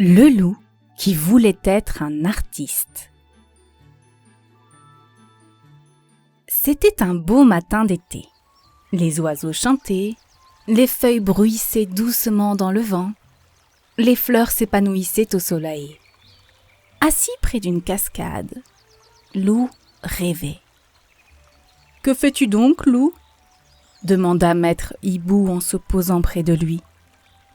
Le loup qui voulait être un artiste. C'était un beau matin d'été. Les oiseaux chantaient, les feuilles bruissaient doucement dans le vent, les fleurs s'épanouissaient au soleil. Assis près d'une cascade, Loup rêvait. « Que fais-tu donc, Loup ?» demanda Maître Hibou en se posant près de lui.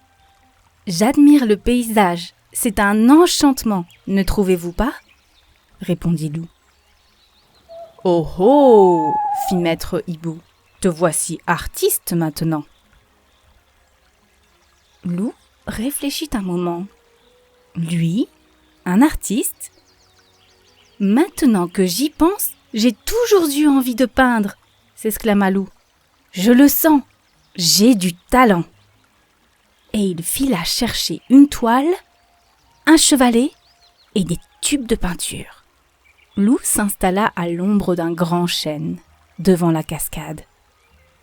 « J'admire le paysage, c'est un enchantement, ne trouvez-vous pas ?» répondit Loup. « Oh oh !» fit Maître Hibou. « Te voici artiste maintenant. » Loup réfléchit un moment. Lui, un artiste ? Maintenant que j'y pense, j'ai toujours eu envie de peindre, s'exclama Loup. Je le sens, j'ai du talent. Et il fila chercher une toile, un chevalet et des tubes de peinture. Loup s'installa à l'ombre d'un grand chêne, devant la cascade.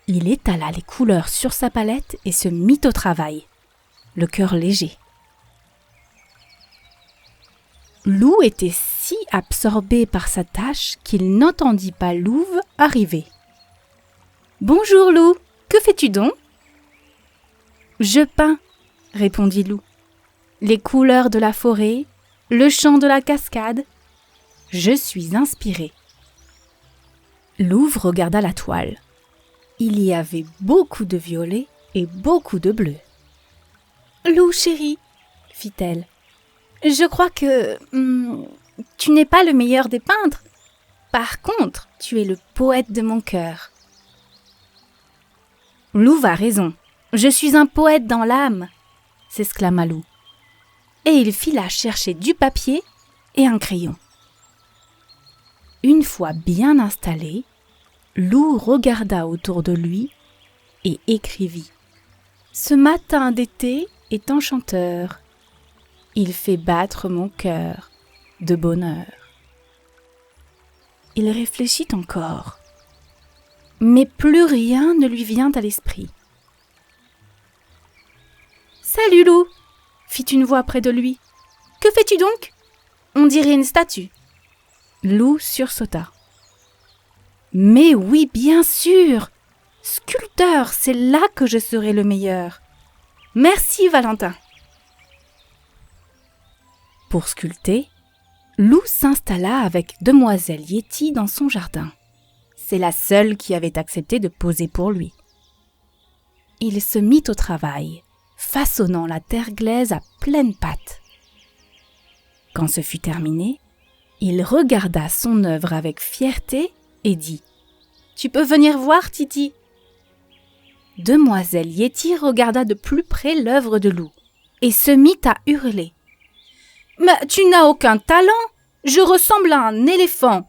Il étala les couleurs sur sa palette et se mit au travail, le cœur léger. Loup était si absorbé par sa tâche qu'il n'entendit pas Louve arriver. « Bonjour Loup, que fais-tu donc ?»« Je peins, » répondit Loup. « Les couleurs de la forêt, le chant de la cascade. Je suis inspiré. » Louve regarda la toile. Il y avait beaucoup de violet et beaucoup de bleu. « Loup chéri, » fit-elle, « je crois que tu n'es pas le meilleur des peintres. Par contre, tu es le poète de mon cœur. » « Louve a raison, je suis un poète dans l'âme, » s'exclama Loup. Et il fila chercher du papier et un crayon. Une fois bien installé, Loup regarda autour de lui et écrivit « Ce matin d'été est enchanteur. Il fait battre mon cœur de bonheur. » Il réfléchit encore, mais plus rien ne lui vient à l'esprit. « Salut Loup !» fit une voix près de lui. « Que fais-tu donc ? On dirait une statue. » Loup sursauta. « Mais oui, bien sûr ! Sculpteur, c'est là que je serai le meilleur. Merci Valentin. » Pour sculpter, Loup s'installa avec Demoiselle Yéti dans son jardin. C'est la seule qui avait accepté de poser pour lui. Il se mit au travail, façonnant la terre glaise à pleines pattes. Quand ce fut terminé, il regarda son œuvre avec fierté et dit « Tu peux venir voir, Titi ?» Demoiselle Yéti regarda de plus près l'œuvre de Loup et se mit à hurler. « Mais tu n'as aucun talent! Je ressemble à un éléphant!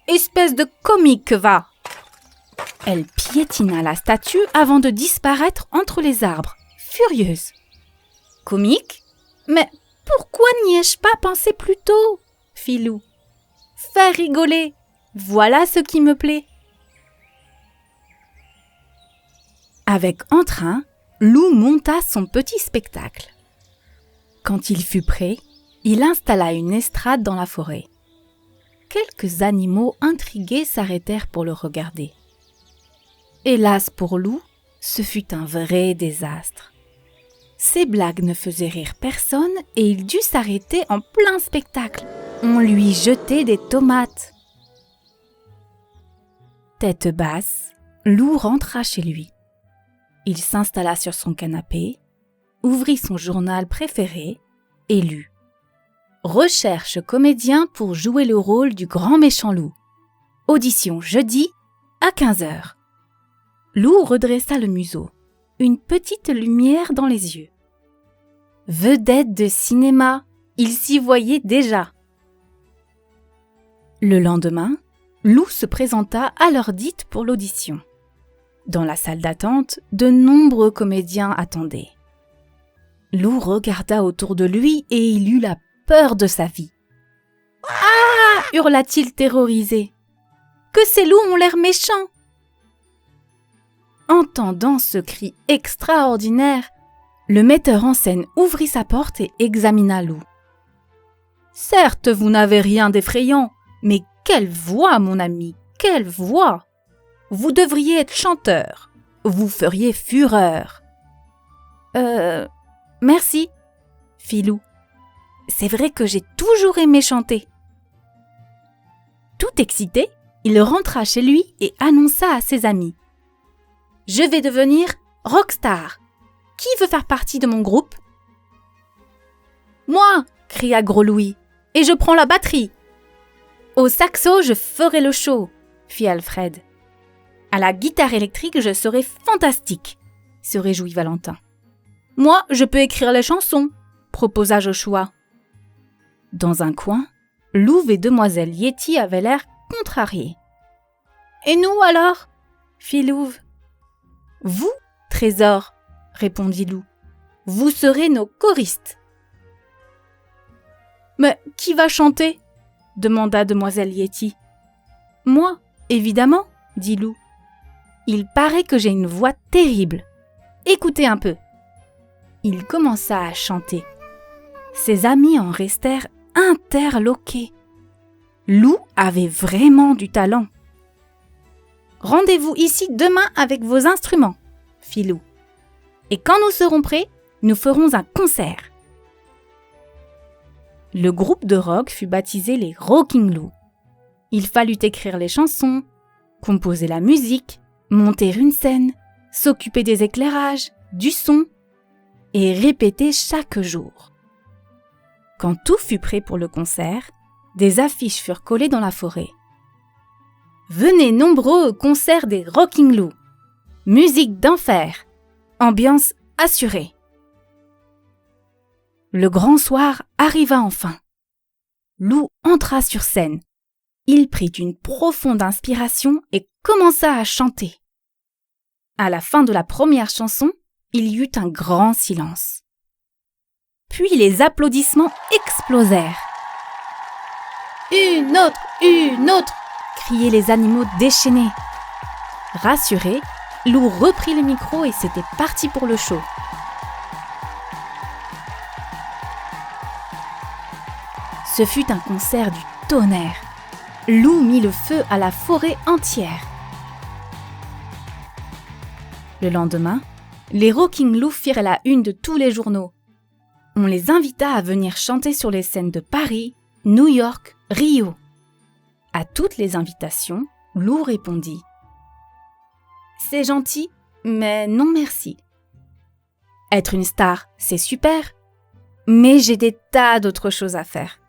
Espèce de comique, va !» Elle piétina la statue avant de disparaître entre les arbres, furieuse. « Comique ? Mais pourquoi n'y ai-je pas pensé plus tôt ?» fit Loup. « Faire rigoler, voilà ce qui me plaît. » Avec entrain, Loup monta son petit spectacle. Quand il fut prêt, il installa une estrade dans la forêt. Quelques animaux intrigués s'arrêtèrent pour le regarder. Hélas pour Loup, ce fut un vrai désastre. Ses blagues ne faisaient rire personne et il dut s'arrêter en plein spectacle. On lui jetait des tomates. Tête basse, Loup rentra chez lui. Il s'installa sur son canapé, ouvrit son journal préféré et lut. Recherche comédien pour jouer le rôle du grand méchant loup. Audition jeudi à 15h. Loup redressa le museau, une petite lumière dans les yeux. Vedette de cinéma, il s'y voyait déjà. Le lendemain, Loup se présenta à l'heure dite pour l'audition. Dans la salle d'attente, de nombreux comédiens attendaient. Loup regarda autour de lui et il eut la peur de sa vie. « Ah !» hurla-t-il terrorisé. « Que ces loups ont l'air méchants !» Entendant ce cri extraordinaire, Le metteur en scène ouvrit sa porte et examina Lou. « Certes, vous n'avez rien d'effrayant, mais quelle voix, mon ami, quelle voix! Vous devriez être chanteur. Vous feriez fureur. » Merci, fit Lou. C'est vrai que j'ai toujours aimé chanter. Tout excité, il rentra chez lui et annonça à ses amis. « Je vais devenir rockstar. Qui veut faire partie de mon groupe ?»« Moi !» cria Gros Louis. « Et je prends la batterie. »« Au saxo, je ferai le show, » fit Alfred. « À la guitare électrique, je serai fantastique, » se réjouit Valentin. « Moi, je peux écrire les chansons, » proposa Joshua. Dans un coin, Louve et Demoiselle Yeti avaient l'air contrariés. « Et nous alors ?» fit Louve. « Vous, Trésor, » répondit Lou. « Vous serez nos choristes. »« Mais qui va chanter ?» demanda Demoiselle Yeti. « Moi, évidemment, » dit Lou. « Il paraît que j'ai une voix terrible. Écoutez un peu. » Il commença à chanter. Ses amis en restèrent interloqués. Lou avait vraiment du talent. « Rendez-vous ici demain avec vos instruments, » fit Lou. « Et quand nous serons prêts, nous ferons un concert. » Le groupe de rock fut baptisé les Rocking Lou. Il fallut écrire les chansons, composer la musique, monter une scène, s'occuper des éclairages, du son et répéter chaque jour. Quand tout fut prêt pour le concert, des affiches furent collées dans la forêt. « Venez nombreux au concert des Rocking Lou. Musique d'enfer. Ambiance assurée. » Le grand soir arriva enfin. Lou entra sur scène. Il prit une profonde inspiration et commença à chanter. À la fin de la première chanson, il y eut un grand silence. Puis les applaudissements explosèrent. « Une autre, une autre !» criaient les animaux déchaînés. Rassuré, Lou reprit le micro et c'était parti pour le show. Ce fut un concert du tonnerre. Lou mit le feu à la forêt entière. Le lendemain, les Rocking Lou firent la une de tous les journaux. On les invita à venir chanter sur les scènes de Paris, New York, Rio. À toutes les invitations, Lou répondit « C'est gentil, mais non merci. Être une star, c'est super, mais j'ai des tas d'autres choses à faire. »